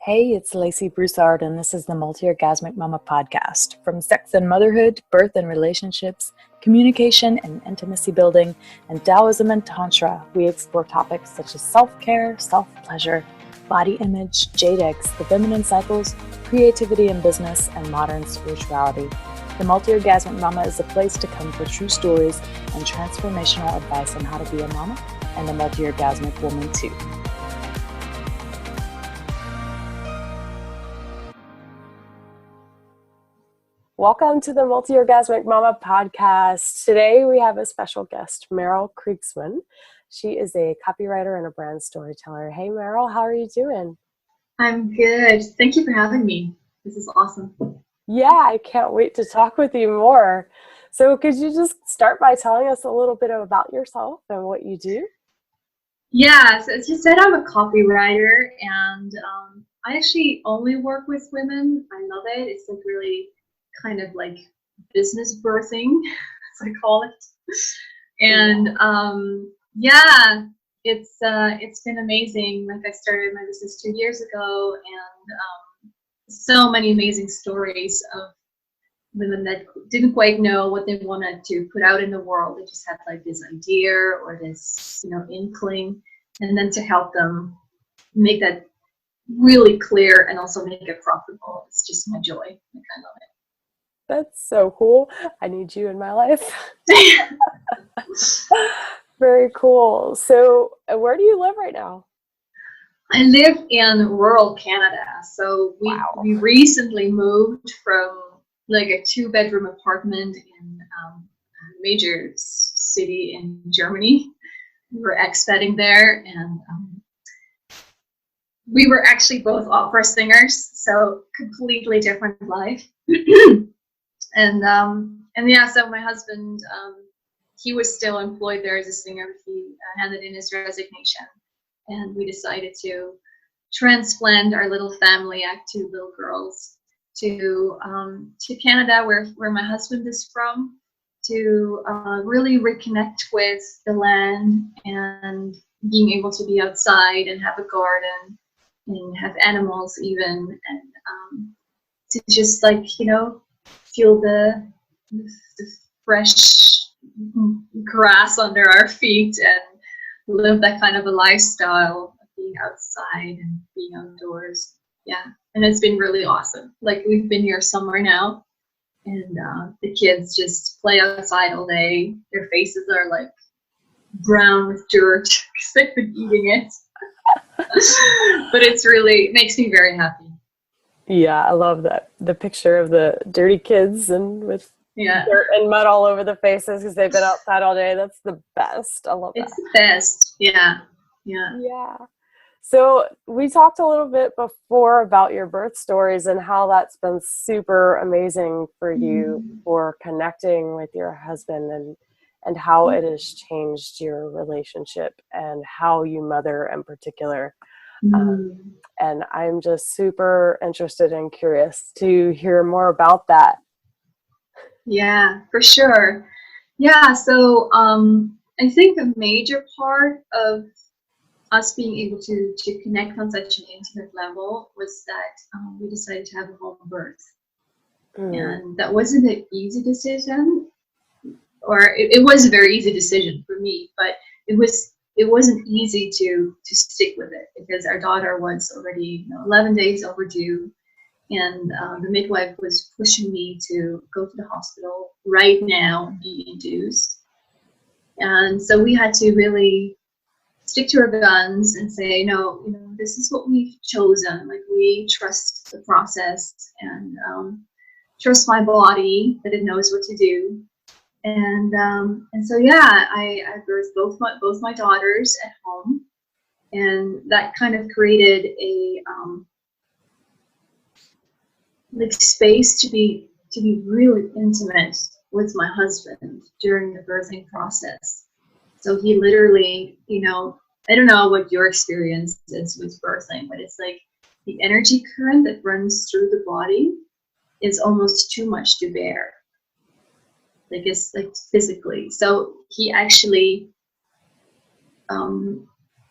Hey, it's Lacey Broussard, and this is the Multi-Orgasmic Mama podcast. From sex and motherhood, birth and relationships, communication and intimacy building, and Taoism and Tantra, we explore topics such as self-care, self-pleasure, body image, jade eggs, the feminine cycles, creativity in business, and modern spirituality. The Multi-Orgasmic Mama is a place to come for true stories and transformational advice on how to be a mama and a multi-orgasmic woman too. Welcome to the Multi-Orgasmic Mama podcast. Today we have a special guest, Merel Kriegsman. She is a copywriter and a brand storyteller. Hey Merel, how are you doing? I'm good. Thank you for having me. This is awesome. Yeah, I can't wait to talk with you more. So could you just start by telling us a little bit about yourself and what you do? Yeah, so as you said, I'm a copywriter, and I actually only work with women. I love it. It's like really kind of like business birthing, as I call it. And it's been amazing. Like, I started my business 2 years ago, and so many amazing stories of women that didn't quite know what they wanted to put out in the world. They just had like this idea or this, inkling, and then to help them make that really clear and also make it profitable. It's just my joy. Like, I love it. That's so cool. I need you in my life. Very cool. So where do you live right now? I live in rural Canada. So we recently moved from like a 2-bedroom apartment in a major city in Germany. We were expating there, and we were actually both opera singers, so completely different life. So my husband, he was still employed there as a singer. He handed in his resignation, and we decided to transplant our little family, our 2 little girls, to Canada, where my husband is from, to really reconnect with the land and being able to be outside and have a garden and have animals even, and to just feel the fresh grass under our feet and live that kind of a lifestyle of being outside and being outdoors. Yeah, and it's been really awesome. Like, we've been here summer now, and the kids just play outside all day. Their faces are like brown with dirt because they've been eating it. But it makes me very happy. Yeah, I love that. The picture of the dirty kids and with dirt and mud all over their faces because they've been outside all day. That's the best. I love that. It's the best. Yeah. So we talked a little bit before about your birth stories and how that's been super amazing for you for connecting with your husband and how it has changed your relationship and how you mother in particular. And I'm just super interested and curious to hear more about that. Yeah, for sure. Yeah, so I think a major part of us being able to connect on such an intimate level was that we decided to have a home birth. And that wasn't an easy decision, or it was a very easy decision for me, but it wasn't easy to stick with it because our daughter was already 11 days overdue, and the midwife was pushing me to go to the hospital right now and be induced. And so we had to really stick to our guns and say, no, this is what we've chosen. Like, we trust the process and trust my body that it knows what to do. And so I birthed both my daughters at home, and that kind of created a space to be really intimate with my husband during the birthing process. So he literally, I don't know what your experience is with birthing, but it's like the energy current that runs through the body is almost too much to bear. Like, it's like physically. So he actually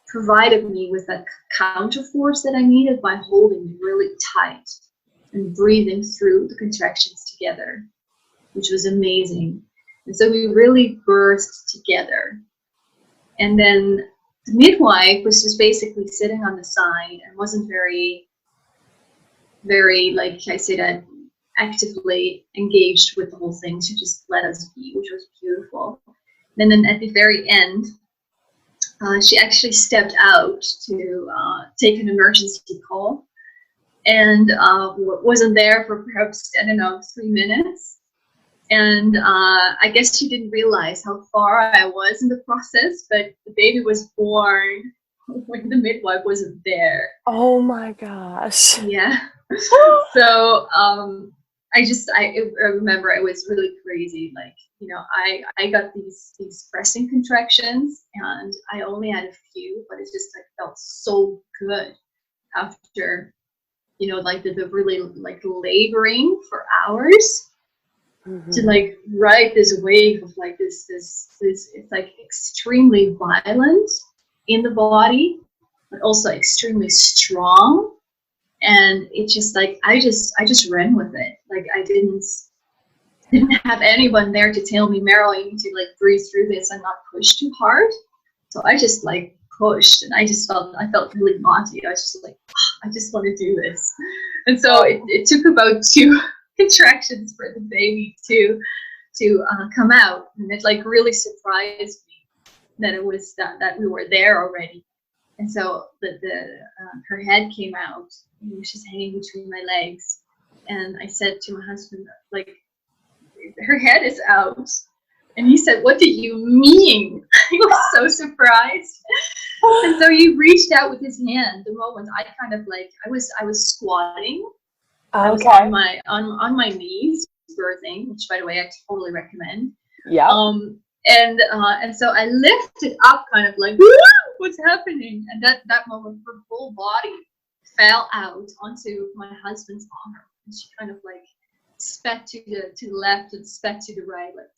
provided me with that counter force that I needed by holding me really tight and breathing through the contractions together, which was amazing. And so we really birthed together. And then the midwife was just basically sitting on the side and wasn't very, like I said, actively engaged with the whole thing. She just let us be, which was beautiful. And then at the very end, she actually stepped out to take an emergency call, and wasn't there for perhaps, I don't know, 3 minutes. And I guess she didn't realize how far I was in the process, but the baby was born when the midwife wasn't there. Oh my gosh. Yeah. So I remember it was really crazy. Like, you know, I got these pressing contractions, and I only had a few, but it just like felt so good after, you know, like the really like laboring for hours. Mm-hmm. To like ride this wave of like this it's like extremely violent in the body, but also extremely strong. And it's just like I just ran with it. Like I didn't have anyone there to tell me, Merel, you need to like breathe through this and not push too hard. So I just like pushed, and I felt really naughty. I was just like, oh, I just want to do this. And so it took about 2 contractions for the baby to come out, and it like really surprised me that it was that we were there already. And so her head came out, and it was just hanging between my legs. And I said to my husband, like, her head is out. And he said, what do you mean? He was so surprised. And so he reached out with his hand the moment I kind of like, I was squatting. I was on my knees birthing, which by the way I totally recommend. Yeah. And so I lifted up, kind of like, what's happening? And that moment, her whole body fell out onto my husband's arm, and she kind of like spat to the left and spat to the right, like,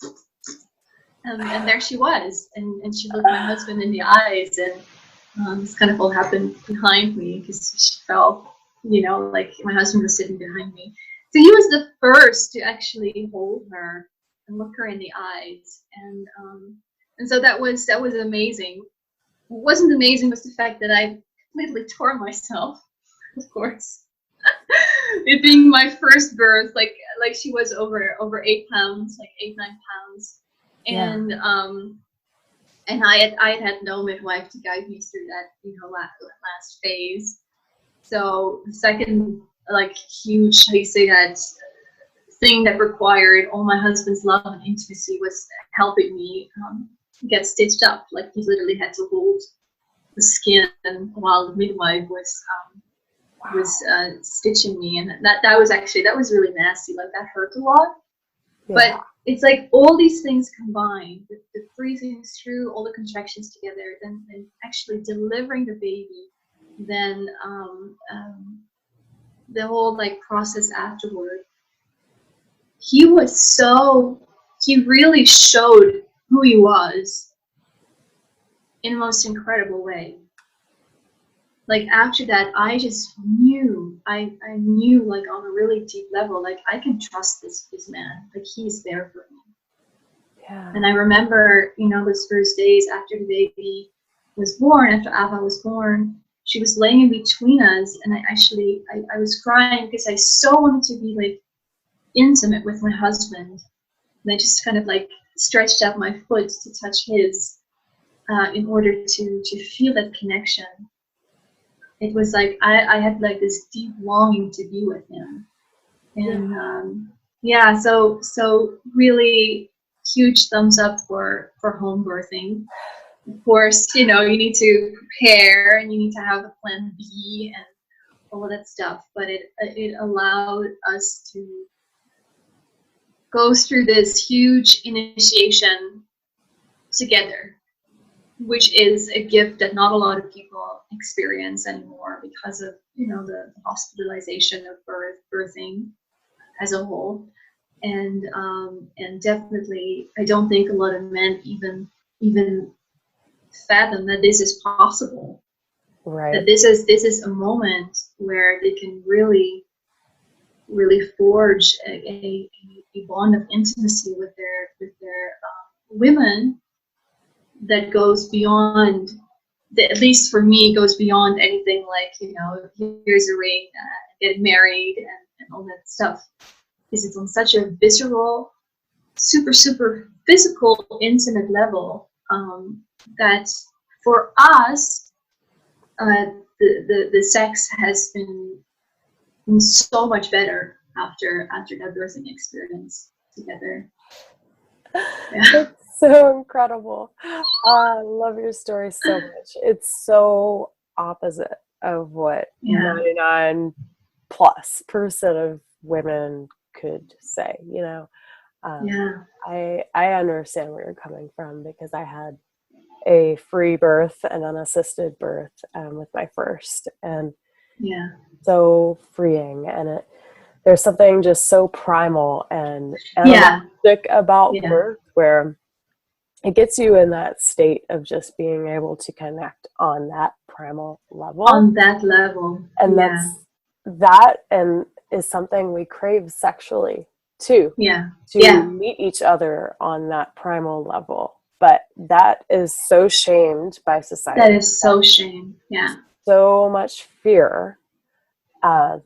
and there she was, and she looked my husband in the eyes, and this kind of all happened behind me because she fell. You know, like my husband was sitting behind me. So he was the first to actually hold her and look her in the eyes. And so that was amazing. What wasn't amazing was the fact that I completely tore myself, of course. It being my first birth, like she was over 8 pounds, like 8-9 pounds. And and I had no midwife to guide me through that, you know, last phase. So the second, like, huge, how you say that, thing that required all my husband's love and intimacy was helping me get stitched up. Like, he literally had to hold the skin while the midwife was stitching me, and that was really nasty. Like, that hurt a lot. Yeah. But it's like all these things combined, the breathing through all the contractions together, then actually delivering the baby. Then the whole like process afterward, he really showed who he was in the most incredible way. Like, after that, I just knew, I knew, like, on a really deep level, like, I can trust this man, like, he's there for me. Yeah. And I remember, you know, those first days after the baby was born, after Ava was born, she was laying in between us, and I was crying because I so wanted to be like intimate with my husband. And I just kind of like stretched out my foot to touch his in order to feel that connection. It was like I had like this deep longing to be with him. And so really huge thumbs up for home birthing. Of course, you know, you need to prepare and you need to have a plan B and all of that stuff, but it allowed us to go through this huge initiation together, which is a gift that not a lot of people experience anymore because of, you know, the hospitalization of birthing as a whole. And definitely, I don't think a lot of men even fathom that this is possible. Right. That this is a moment where they can really forge a bond of intimacy with their women that goes beyond, at least for me, goes beyond anything like, here's a ring, get married, and all that stuff. Because it's on such a visceral, super physical, intimate level, that for us, the sex has been so much better after that birthing experience together. Yeah. It's so incredible. I love your story so much. It's so opposite of what 99+% of women could say, I understand where you're coming from, because I had a free birth and an assisted birth with my first, and so freeing, and there's something just so primal and animalistic about birth, where it gets you in that state of just being able to connect on that primal level. On that level. And that is something we crave sexually too. To meet each other on that primal level. But that is so shamed by society. That is so shamed. Yeah. So much fear and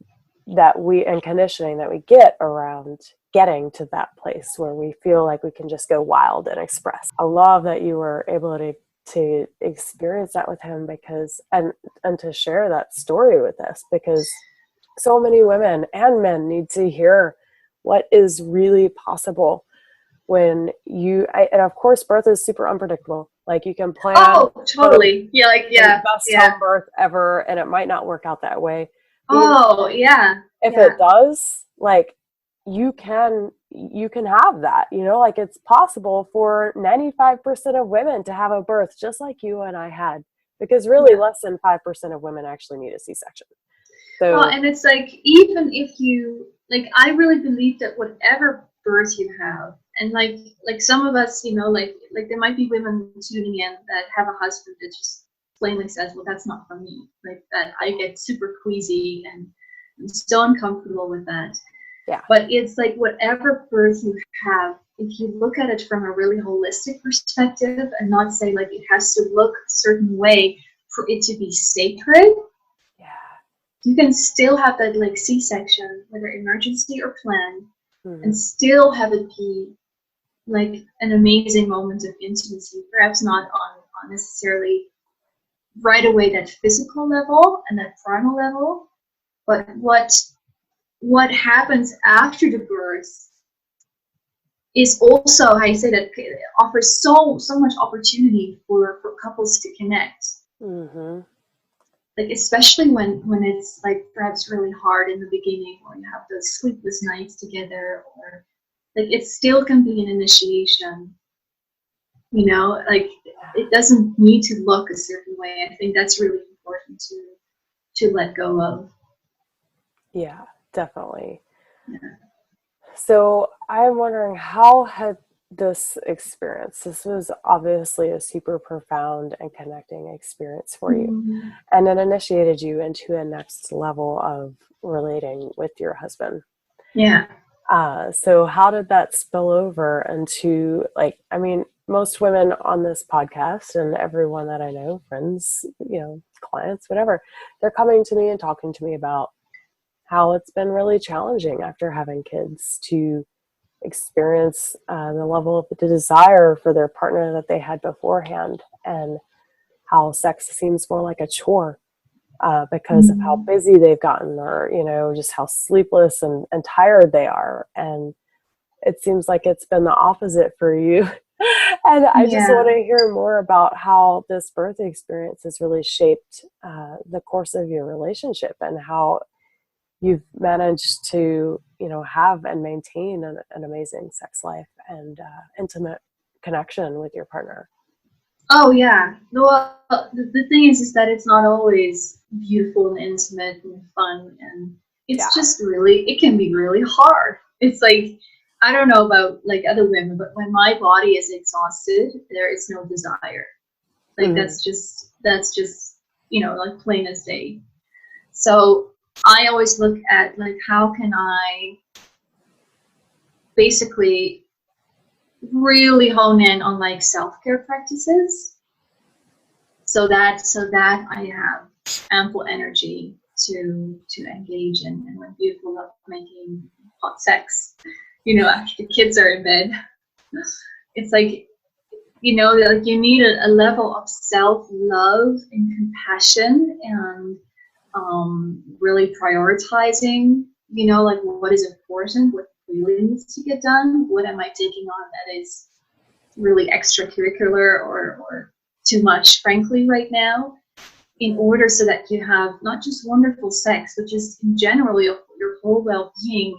conditioning that we get around getting to that place where we feel like we can just go wild and express. I love that you were able to experience that with him, because and to share that story with us, because so many women and men need to hear what is really possible when and of course birth is super unpredictable. Like, you can plan totally the best home birth ever, and it might not work out that way. If it does, like, you can have that, like, it's possible for 95% of women to have a birth just like you and I had, because really less than 5% of women actually need a C-section. So, and it's like, even if you, like, I really believe that whatever birth you have, and like some of us, like there might be women tuning in that have a husband that just plainly says, well, that's not for me. Like, that I get super queasy and I'm so uncomfortable with that. Yeah. But it's like, whatever birth you have, if you look at it from a really holistic perspective and not say like it has to look a certain way for it to be sacred, you can still have that like C-section, whether emergency or planned, and still have it be like an amazing moment of intimacy. Perhaps not on necessarily right away that physical level and that primal level, but what happens after the birth is also, I say, that it offers so much opportunity for couples to connect. Like, especially when it's like perhaps really hard in the beginning, or you have those sleepless nights together, or like it still can be an initiation. Like, it doesn't need to look a certain way. I think that's really important to let go of. Yeah, definitely. Yeah. So I'm wondering, how had this was obviously a super profound and connecting experience for you, and it initiated you into a next level of relating with your husband. So how did that spill over into, like, I mean, most women on this podcast and everyone that I know, friends, clients, whatever, they're coming to me and talking to me about how it's been really challenging after having kids to experience the level of the desire for their partner that they had beforehand, and how sex seems more like a chore because of how busy they've gotten, or just how sleepless and tired they are. And it seems like it's been the opposite for you. And I just want to hear more about how this birth experience has really shaped the course of your relationship, and how you've managed to, have and maintain an amazing sex life and intimate connection with your partner. Oh yeah. Well, the thing is that it's not always beautiful and intimate and fun, and it's just it can be really hard. It's like, I don't know about like other women, but when my body is exhausted, there is no desire. Like that's just, like plain as day. So I always look at like, how can I basically really hone in on like self-care practices so that I have ample energy to engage in my beautiful love making hot sex, after the kids are in bed. It's like, like you need a level of self-love and compassion, and really prioritizing, like what is important, what really needs to get done, what am I taking on that is really extracurricular or too much, frankly, right now, in order so that you have not just wonderful sex, but just in general your whole well-being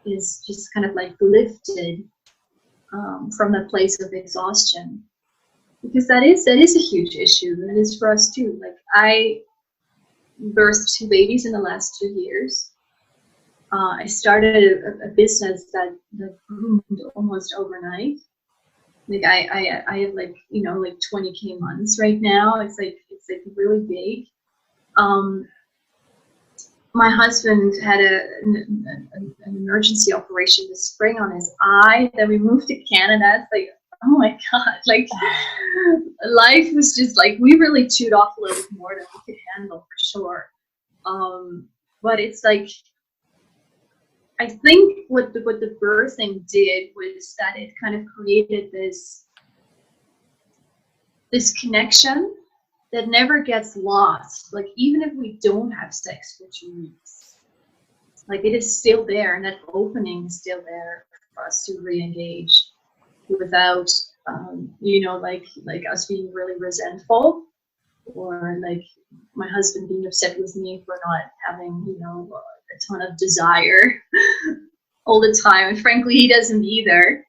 is just kind of like lifted from a place of exhaustion, because that is a huge issue. That is for us too. Like I birthed 2 babies in the last 2 years. I started a business that boomed almost overnight. Like I have like 20K months right now. It's like really big. My husband had an emergency operation this spring on his eye. Then we moved to Canada. It's like, oh my God, like life was just like, we really chewed off a little bit more than we could handle for sure. But it's like, I think what the birthing did was that it kind of created this connection that never gets lost. Like even if we don't have sex for 2 weeks, like it is still there, and that opening is still there for us to re-engage without, like us being really resentful, or like my husband being upset with me for not having, a ton of desire all the time. And frankly, he doesn't either.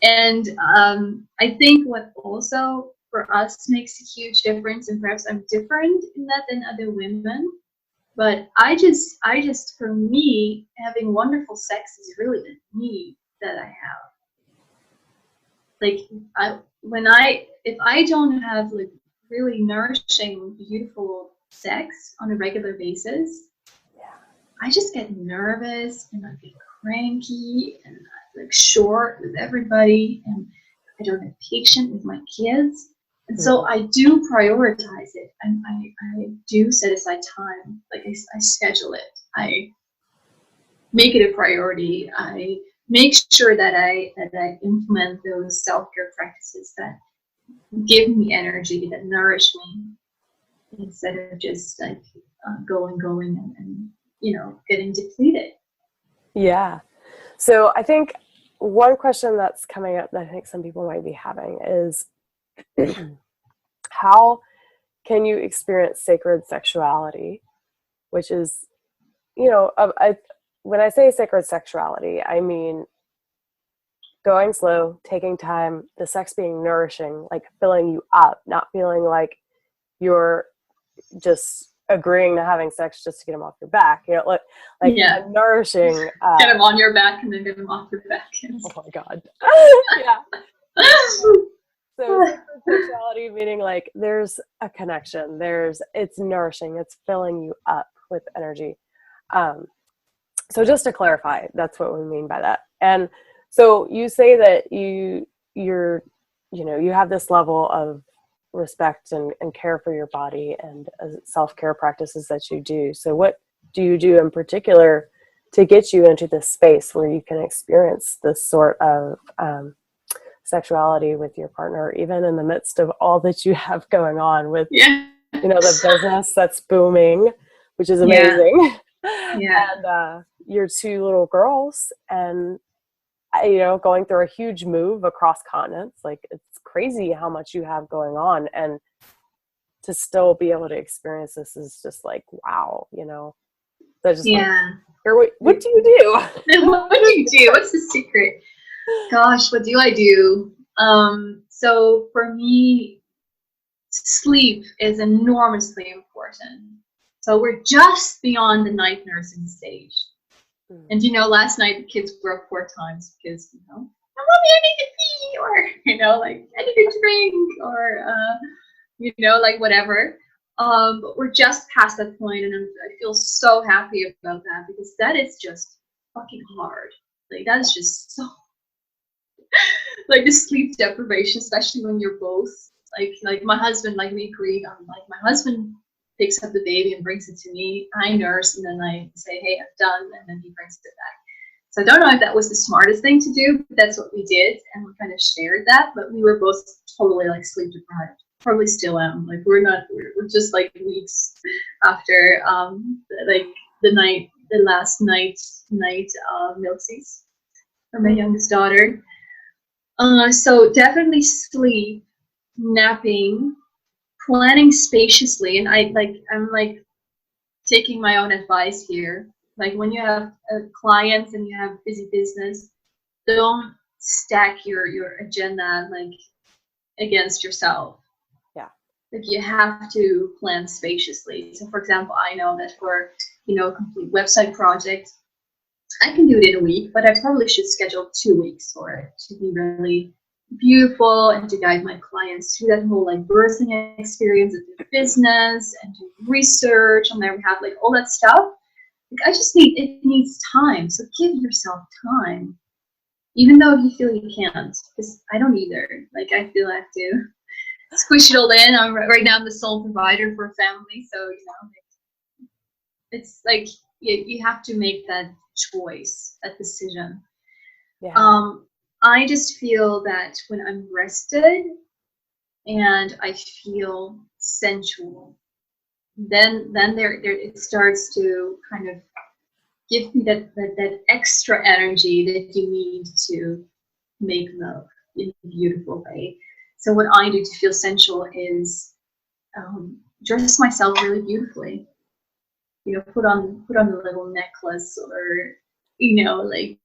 I think what also for us makes a huge difference, and perhaps I'm different in that than other women, but I just for me, having wonderful sex is really a need that I have. Like if I don't have like really nourishing, beautiful sex on a regular basis, I just get nervous and I get cranky and like short with everybody, and I don't have patience with my kids. And so I do prioritize it, and I do set aside time. Like I schedule it. I make it a priority. I make sure that I implement those self-care practices that give me energy, that nourish me, instead of just like going and getting depleted. Yeah. So I think one question that's coming up that I think some people might be having is, how can you experience sacred sexuality, which is, when I say sacred sexuality, I mean going slow, taking time, the sex being nourishing, like filling you up, not feeling like you're just agreeing to having sex just to get them off your back, nourishing. Get them on your back and then get them off your back. Oh my God. Yeah. So sexuality meaning like there's a connection, it's nourishing, it's filling you up with energy. So just to clarify, that's what we mean by that. And so you say that you have this level of respect and care for your body and self-care practices that you do. So what do you do in particular to get you into this space where you can experience this sort of sexuality with your partner, even in the midst of all that you have going on with, the business that's booming, which is amazing. And your 2 little girls, and going through a huge move across continents. Like it's crazy how much you have going on, and to still be able to experience this is just like, wow, So I just what do you do? What do you do? What's the secret? Gosh, what do I do? So for me, sleep is enormously important. So we're just beyond the night nursing stage. And last night the kids were up 4 times because, mommy, I need to pee. or, like, I need a drink, or, like, whatever. But we're just past that point, and I feel so happy about that, because that is just fucking hard. Like, that is just so, like, the sleep deprivation, especially when you're both, like my husband, like, we agreed on, like, my husband picks up the baby and brings it to me, I nurse, and then I say, hey, I'm done, and then he brings it back. So I don't know if that was the smartest thing to do, but that's what we did, and we kind of shared that, but we were both totally, like, sleep deprived. Probably still am. Like, we're just, like, weeks after, like, the last night milksies for my youngest daughter. So definitely sleep, napping, planning spaciously, and I'm taking my own advice here. Like, when you have clients and you have busy business, don't stack your agenda, like, against yourself. Yeah. Like, you have to plan spaciously. So, for example, I know that for, a complete website project, I can do it in a week, but I probably should schedule 2 weeks for it to be really beautiful and to guide my clients through that whole, like, birthing experience of the business and do research on their behalf, like, all that stuff. Like, it needs time. So give yourself time, even though you feel you can't, because I don't either. Like, I feel I have to squish it all in. Right now I'm the sole provider for a family, so it's like you have to make that choice, that decision. Yeah. I just feel that when I'm rested and I feel sensual, then there it starts to kind of give me that extra energy that you need to make love in a beautiful way. So what I do to feel sensual is dress myself really beautifully. Put on a little necklace, or like,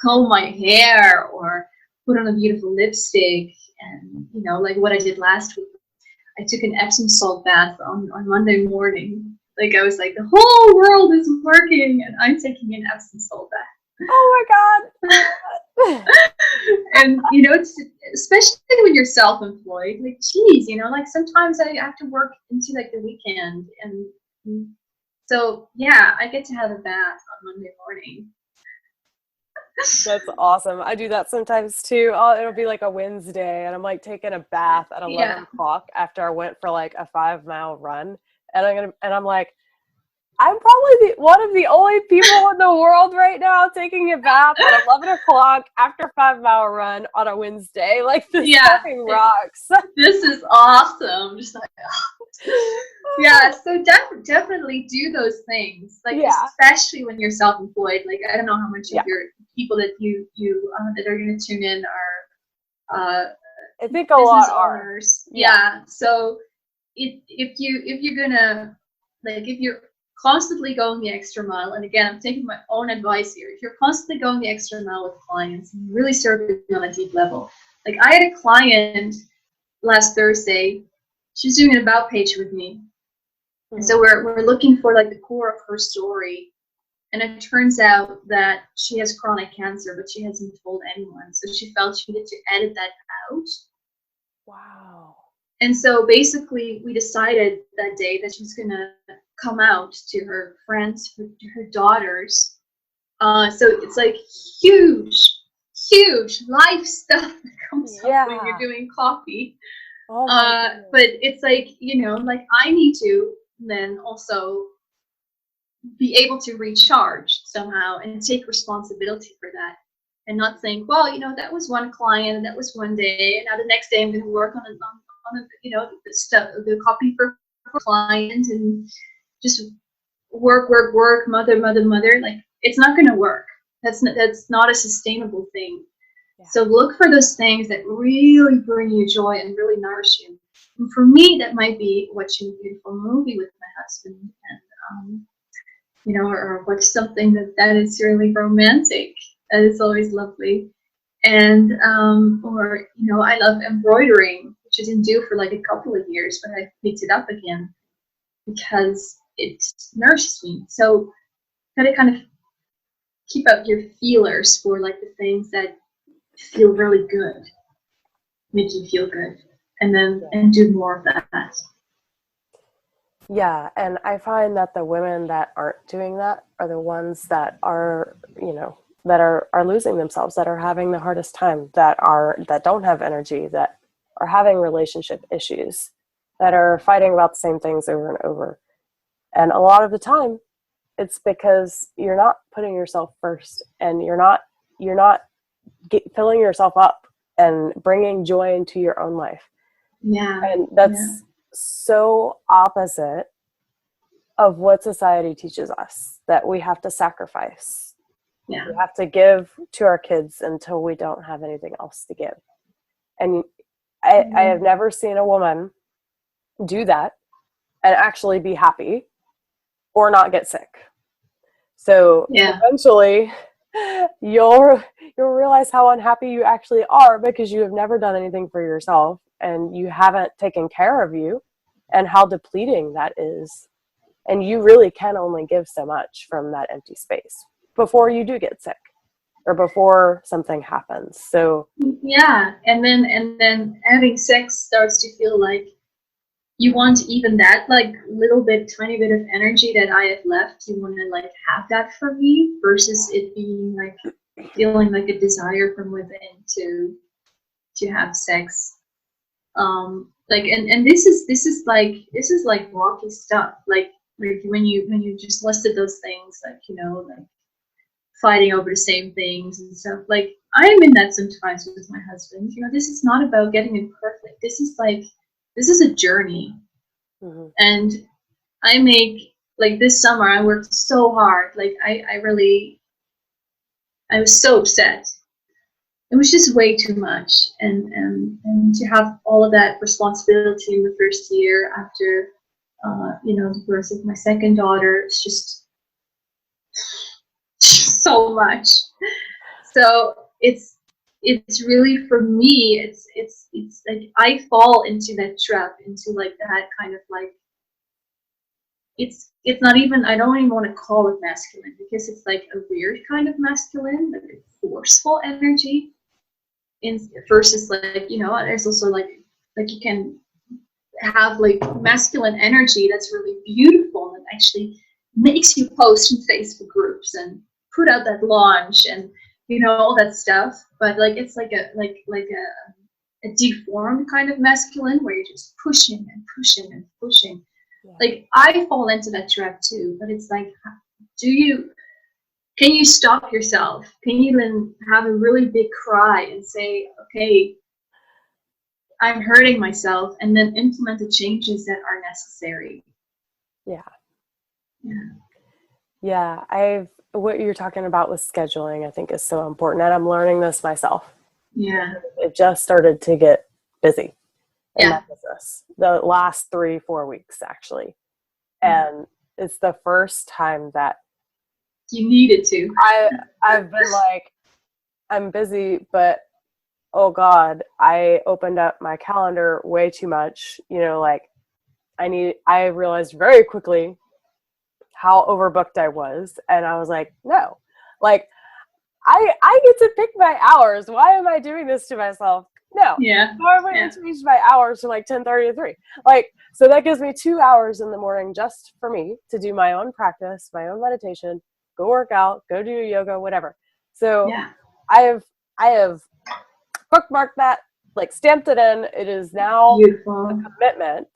comb my hair, or put on a beautiful lipstick, and like what I did last week. I took an Epsom salt bath on Monday morning. Like, I was like, the whole world is working, and I'm taking an Epsom salt bath. Oh my God. And especially when you're self-employed, like, geez, like, sometimes I have to work into, like, the weekend, and so yeah, I get to have a bath on Monday morning. That's awesome. I do that sometimes too. It'll be like a Wednesday, and I'm like taking a bath at 11 o'clock after I went for like a 5-mile run, and I'm like, I'm probably one of the only people in the world right now taking a bath at 11 o'clock after a 5-mile run on a Wednesday. Like, this fucking rocks. This is awesome. Just like, yeah, so definitely do those things. Like, especially when you're self-employed. Like, I don't know how much of your people that you that are going to tune in are I think a lot owners. Yeah. So if you're gonna, like, if you're constantly going the extra mile, and again, I'm taking my own advice here, if you're constantly going the extra mile with clients and really serving on a deep level, like, I had a client last Thursday. She's doing an about page with me, and so we're looking for, like, the core of her story. And it turns out that she has chronic cancer, but she hasn't told anyone. So she felt she needed to edit that out. Wow. And so basically we decided that day that she was going to come out to her friends, to her daughters. So it's like huge life stuff that comes up when you're doing coffee. But it's like, like, I need to then also be able to recharge somehow and take responsibility for that, and not think, well, that was one client and that was one day, and now the next day I'm going to work on the stuff, the copy for client, and just work, mother. Like, it's not going to work. That's not a sustainable thing. So look for those things that really bring you joy and really nourish you. And for me, that might be watching a beautiful movie with my husband, and or watch something that is really romantic. That is always lovely. And or I love embroidering, which I didn't do for like a couple of years, but I picked it up again because it nourishes me. So gotta kind of keep up your feelers for, like, the things that feel really good. make you feel good, and do more of that. Yeah, and I find that the women that aren't doing that are the ones that are, that are losing themselves, that are having the hardest time, that don't have energy, that are having relationship issues, that are fighting about the same things over and over. And a lot of the time, it's because you're not putting yourself first, and you're not filling yourself up and bringing joy into your own life. Yeah. And that's so opposite of what society teaches us, that we have to sacrifice. Yeah. We have to give to our kids until we don't have anything else to give. And I have never seen a woman do that and actually be happy or not get sick. So eventually you'll realize how unhappy you actually are, because you have never done anything for yourself and you haven't taken care of you, and how depleting that is. And you really can only give so much from that empty space before you do get sick or before something happens. So and then having sex starts to feel like you want even that like little bit, tiny bit of energy that I have left. You want to like have that for me, versus it being like feeling like a desire from within to have sex. Like and this is like rocky stuff. Like when you just listed those things, like like fighting over the same things and stuff. Like I'm in that sometimes with my husband. This is not about getting it perfect. This is a journey. mm-hmm. And I make, like this summer I worked so hard. Like I was so upset. It was just way too much, and to have all of that responsibility in the first year after the birth of my second daughter, it's just so much. So it's really, for me, it's like I fall into that trap, into like that kind of like, it's not even, I don't even want to call it masculine, because it's like a weird kind of masculine, like a forceful energy. Versus like, there's also like you can have like masculine energy that's really beautiful and actually makes you post in Facebook groups and put out that launch and all that stuff. But like it's like a deformed kind of masculine, where you're just pushing and pushing and pushing. Like I fall into that trap too, but it's like, can you stop yourself? Can you then have a really big cry and say, okay, I'm hurting myself, and then implement the changes that are necessary? Yeah. What you're talking about with scheduling, I think, is so important, and I'm learning this myself. It just started to get busy in my business the last 3-4 weeks, actually. And it's the first time that you needed to. I've been like, I'm busy, but oh God, I opened up my calendar way too much. Like I realized very quickly how overbooked I was. And I was like, no, like I get to pick my hours. Why am I doing this to myself? No. Why am I going to change my hours from like 10:30 to 3? Like, so that gives me 2 hours in the morning just for me to do my own practice, my own meditation, go work out, go do yoga, whatever. So I have bookmarked that, like stamped it in. It is now beautiful. A commitment.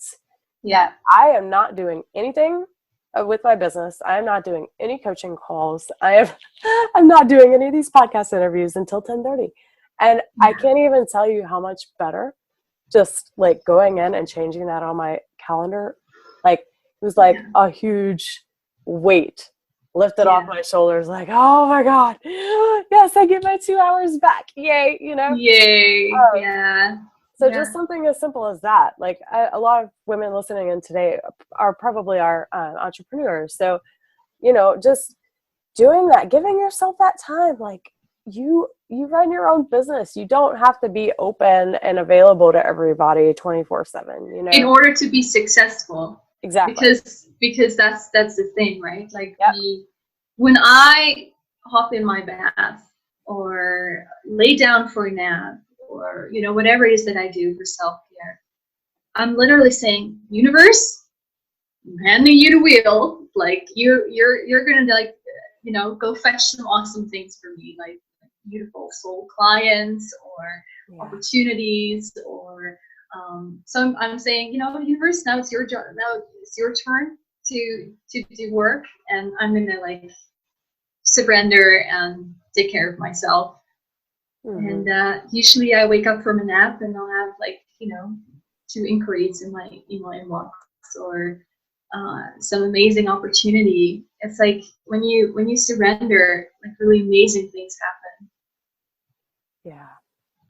That I am not doing anything with my business. I am not doing any coaching calls. I'm not doing any of these podcast interviews until 10:30. And I can't even tell you how much better just like going in and changing that on my calendar. Like it was like a huge weight lifted off my shoulders, like, oh my God, yes, I get my 2 hours back. Yay, Yay. So just something as simple as that. Like a lot of women listening in today are probably our entrepreneurs. So, just doing that, giving yourself that time, like you run your own business. You don't have to be open and available to everybody 24/7, in order to be successful. Exactly. Because that's the thing, right? Like when I hop in my bath or lay down for a nap or, you know, whatever it is that I do for self-care, I'm literally saying, universe, I'm handing you the wheel. Like you're gonna, like, you know, go fetch some awesome things for me, like beautiful soul clients or opportunities, or so I'm saying, you know, universe, now it's your job. Now it's your turn to do work, and I'm gonna, like, surrender and take care of myself. And usually I wake up from a nap and I'll have, like, you know, 2 inquiries in my email inbox, or some amazing opportunity. It's like when you surrender, like, really amazing things happen. Yeah,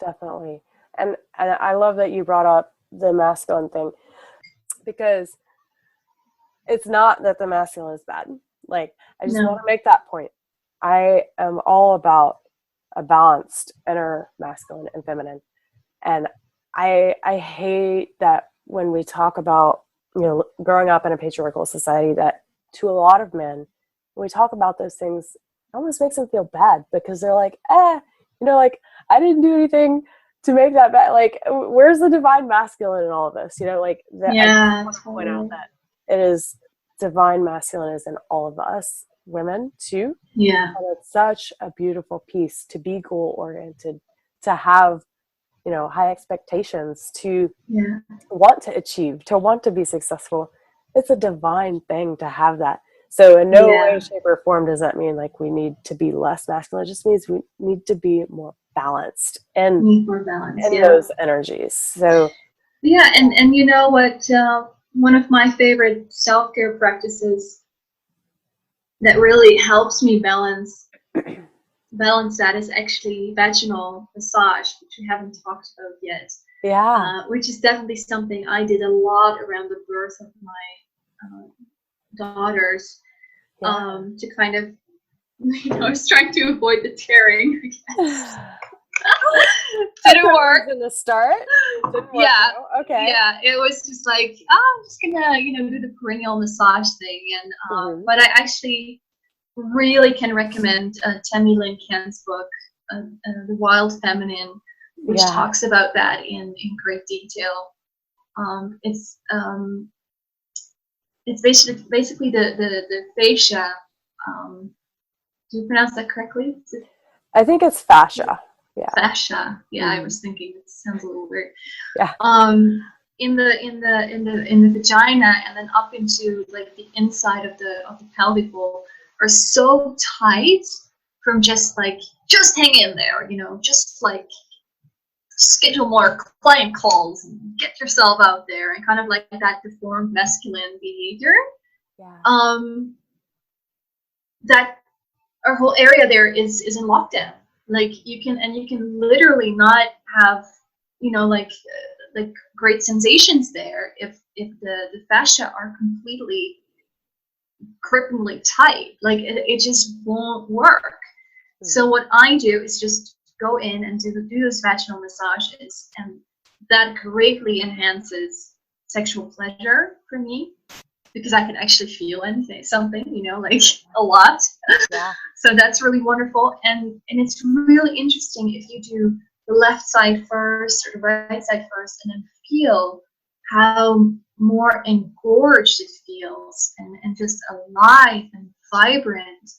definitely. And I love that you brought up the masculine thing, because it's not that the masculine is bad. Like, I just want to make that point. I am all about a balanced inner masculine and feminine. And I hate that when we talk about, you know, growing up in a patriarchal society, that to a lot of men, when we talk about those things, it almost makes them feel bad, because they're like, you know, like, I didn't do anything to make that bad. Like, where's the divine masculine in all of this? You know, like, that. I just want to point out that it is divine masculine is in all of us women too. Yeah. And it's such a beautiful piece to be goal oriented, to have, you know, high expectations, to want to achieve, to want to be successful. It's a divine thing to have that. So in no way, shape, or form does that mean, like, we need to be less masculine. It just means we need to be more balanced in those energies. So and you know what, one of my favorite self-care practices that really helps me balance that is actually vaginal massage, which we haven't talked about yet. Which is definitely something I did a lot around the birth of my daughters, to kind of, you know, I was trying to avoid the tearing, I guess. Didn't work in the start. Didn't work, though. Okay. Yeah, it was just like, I'm just gonna, you know, do the perineal massage thing, and but I actually really can recommend Tammy Lynn Ken's book, The Wild Feminine, which talks about that in great detail. It's basically the fascia. Do you pronounce that correctly? I think it's fascia. Yeah. Fascia. Yeah, I was thinking it sounds a little weird. Yeah. In the vagina, and then up into, like, the inside of the pelvic bowl, are so tight from just hang in there, you know, just like schedule more client calls and get yourself out there, and kind of like that deformed masculine behavior. That our whole area there is in lockdown. Like, you can literally not have, you know, like great sensations there if the fascia are completely cripplingly tight. Like, it just won't work. So what I do is just go in and do those vaginal massages, and that greatly enhances sexual pleasure for me, because I can actually feel something, you know, like a lot. So that's really wonderful, and it's really interesting if you do the left side first or the right side first, and then feel how more engorged it feels, and just alive and vibrant.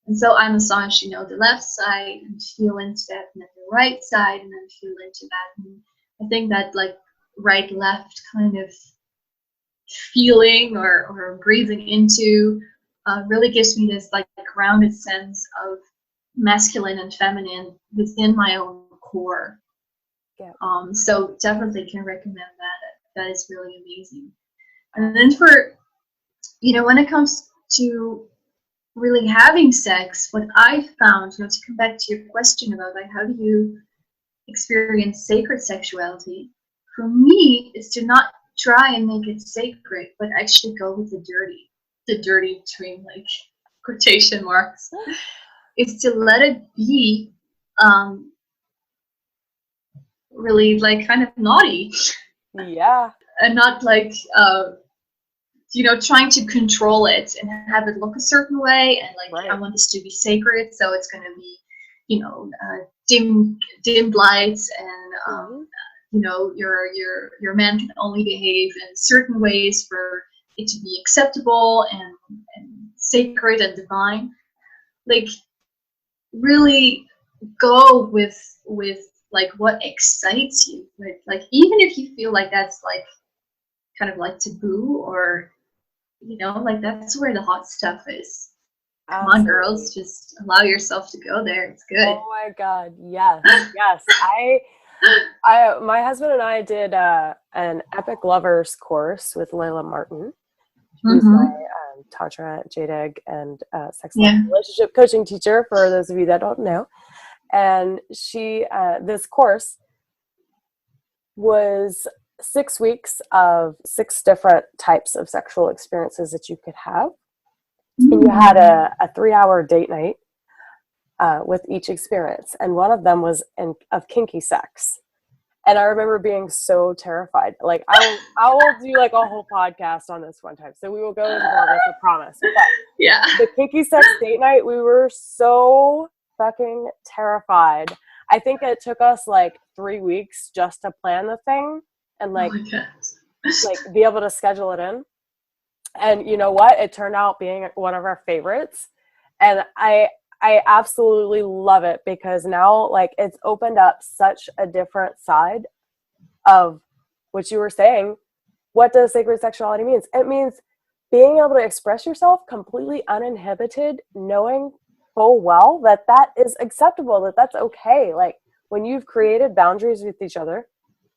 And so I massage, you know, the left side and feel into that, and then the right side, and then feel into that. And I think that, like, right left kind of feeling or breathing into really gives me this, like, grounded sense of masculine and feminine within my own core. So definitely can recommend that. That is really amazing. And then for, you know, when it comes to really having sex, what I found, you know, to come back to your question about, like, how do you experience sacred sexuality, for me, is to not try and make it sacred, but actually go with the dirty between, like, quotation marks, is to let it be really, like, kind of naughty. And not, like, you know, trying to control it and have it look a certain way, and, like, I want this to be sacred, so it's going to be, you know, dimmed lights, and your man can only behave in certain ways for it to be acceptable and sacred and divine. Like, really go with like what excites you. Like even if you feel like that's like kind of like taboo, or like that's where the hot stuff is. Come on, girls, just allow yourself to go there. It's good. Oh my God, yes, yes. My husband and I did an Epic Lovers course with Layla Martin, who's my Tantra, JDEG, and sex and relationship coaching teacher, for those of you that don't know. And she, this course was 6 weeks of 6 different types of sexual experiences that you could have. And you had a 3-hour date night with each experience. And one of them was of kinky sex. And I remember being so terrified. Like, I will do like a whole podcast on this one time. So we will go into all this, I promise. But the kinky sex date night, we were so fucking terrified. I think it took us like 3 weeks just to plan the thing and like be able to schedule it in. And you know what? It turned out being one of our favorites. And I absolutely love it, because now like it's opened up such a different side of what you were saying. What does sacred sexuality mean? It means being able to express yourself completely uninhibited, knowing full well that that is acceptable, that that's okay. Like when you've created boundaries with each other,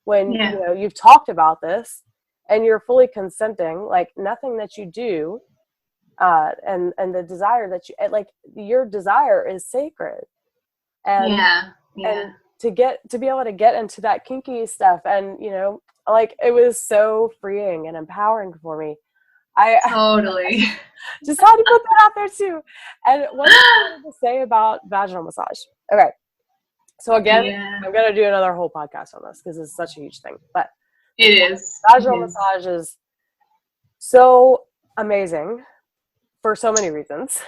when you've talked about this and you're fully consenting, like nothing that you do and the desire that you like, your desire is sacred. And and to be able to get into that kinky stuff, and like it was so freeing and empowering for me. I totally just had to put that out there too. And what I wanted to say about vaginal massage. Okay. So again, I'm going to do another whole podcast on this because it's such a huge thing, but it is. Vaginal massage is so amazing for so many reasons.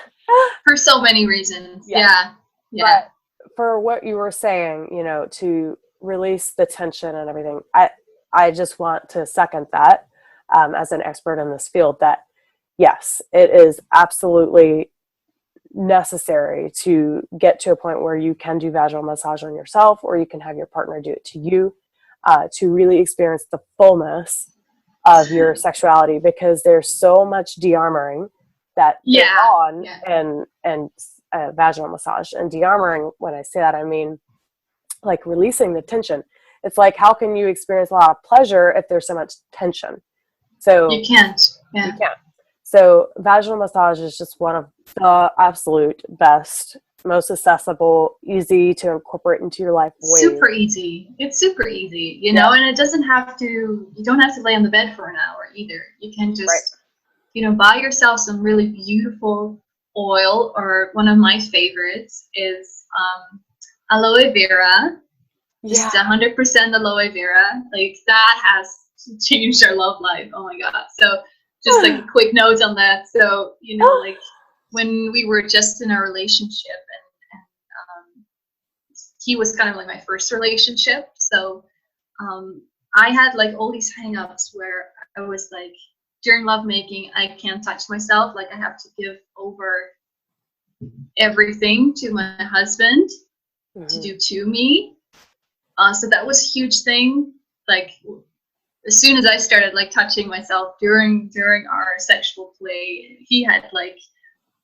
For so many reasons. Yeah. But for what you were saying, to release the tension and everything, I just want to second that as an expert in this field, that yes, it is absolutely necessary to get to a point where you can do vaginal massage on yourself, or you can have your partner do it to you, to really experience the fullness of your sexuality, because there's so much de-armoring that goes on and vaginal massage. And de-armoring, when I say that, I mean like releasing the tension. It's like, how can you experience a lot of pleasure if there's so much tension? So you can't. You can't. So vaginal massage is just one of the absolute best, most accessible, easy to incorporate into your life ways. Super easy. It's super easy, and it doesn't have to, you don't have to lay on the bed for an hour either. You can just, buy yourself some really beautiful oil, or one of my favorites is aloe vera. Just 100% aloe vera. Like that has changed our love life. Oh my God. So just like a quick note on that. So, like when we were just in a relationship, and he was kind of like my first relationship. So I had like all these hang-ups where I was like, during lovemaking, I can't touch myself. Like I have to give over everything to my husband to do to me. So that was a huge thing. Like as soon as I started like touching myself during our sexual play, he had like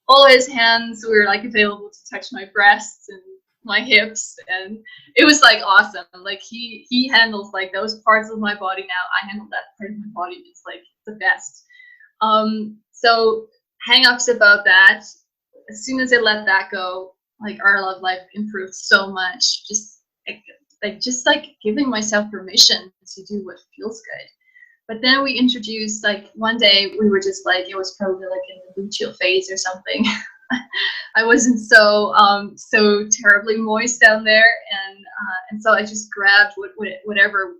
all his hands were like available to touch my breasts and my hips, and it was like awesome. Like he handles like those parts of my body now. I handle that part of my body. It's like the best. So hang-ups about that. As soon as I let that go, like our love life improved so much. Just giving myself permission to do what feels good. But then we introduced, like one day we were just like, it was probably like in the luteal phase or something. I wasn't so terribly moist down there, and so I just grabbed whatever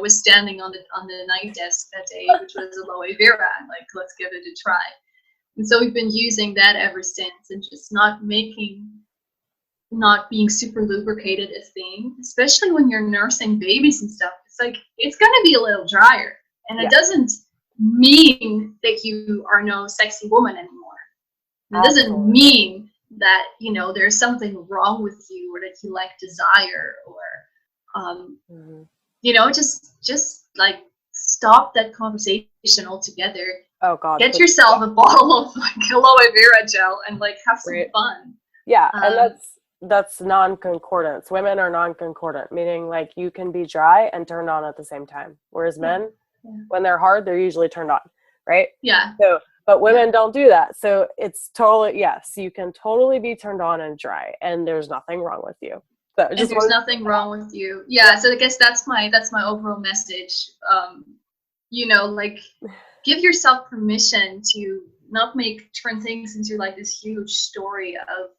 was standing on the night desk that day, which was aloe vera. Like, let's give it a try. And so we've been using that ever since, and just not making not being super lubricated a thing, especially when you're nursing babies and stuff. It's like, it's going to be a little drier. And it doesn't mean that you are no sexy woman anymore. It doesn't mean that, you know, there's something wrong with you or that you lack desire or, you know, just like stop that conversation altogether. Oh God. Get yourself a bottle of like aloe vera gel and like have some fun. Yeah. And that's non-concordance. Women are non-concordant, meaning like you can be dry and turned on at the same time. Whereas men, when they're hard, they're usually turned on. Right. Yeah. So, but women don't do that. So it's totally, yes, you can totally be turned on and dry and there's nothing wrong with you. So and there's nothing wrong with you. Yeah. So I guess that's my overall message. You know, like give yourself permission to not turn things into like this huge story of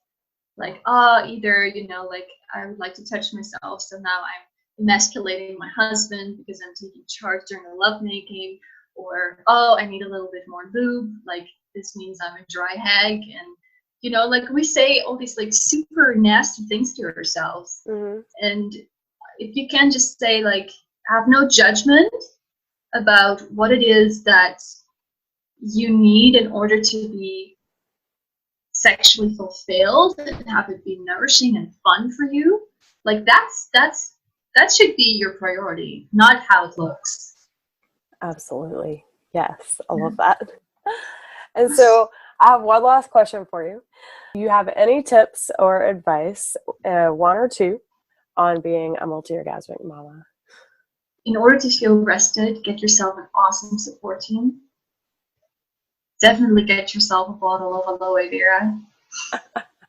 like, either, you know, like I would like to touch myself. So now I'm emasculating my husband because I'm taking charge during the lovemaking. Or, I need a little bit more lube, like this means I'm a dry hag. And, you know, like we say all these like super nasty things to ourselves. And if you can just say like, have no judgment about what it is that you need in order to be sexually fulfilled and have it be nourishing and fun for you, like that should be your priority, not how it looks. Absolutely. Yes. I love that. And so I have one last question for you. Do you have any tips or advice, one or two, on being a multi-orgasmic mama? In order to feel rested, get yourself an awesome support team. Definitely get yourself a bottle of aloe vera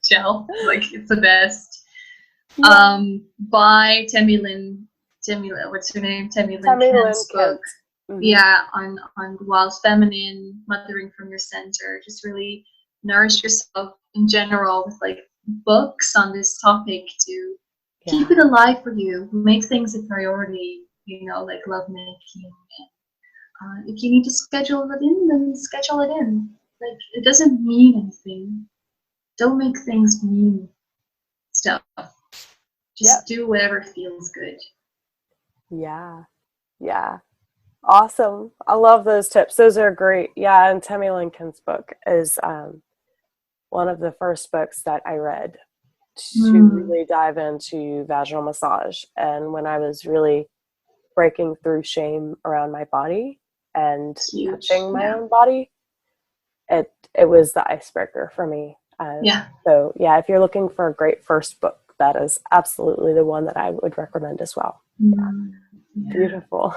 gel. Like, it's the best. Buy Tammy Lynn, what's her name? Tammy Lynn Kent's book. Yeah, on Wild Feminine, Mothering from Your Center. Just really nourish yourself in general with like books on this topic to keep it alive for you. Make things a priority, you know, like lovemaking. If you need to schedule it in, then schedule it in. Like, it doesn't mean anything. Don't make things mean stuff. Just do whatever feels good. Yeah. Yeah. Awesome. I love those tips. Those are great. Yeah. And Tammy Lincoln's book is one of the first books that I read to really dive into vaginal massage. And when I was really breaking through shame around my body and touching my own body, it was the icebreaker for me. So yeah, if you're looking for a great first book, that is absolutely the one that I would recommend as well. Beautiful.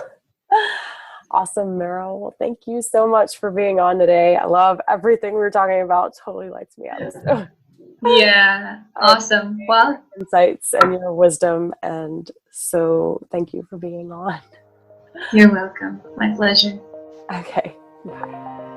Awesome, Merel. Well, thank you so much for being on today. I love everything we were talking about. Totally lights me up. So. Yeah, awesome. Well, insights and your wisdom, and so thank you for being on. You're welcome. My pleasure. Okay, bye.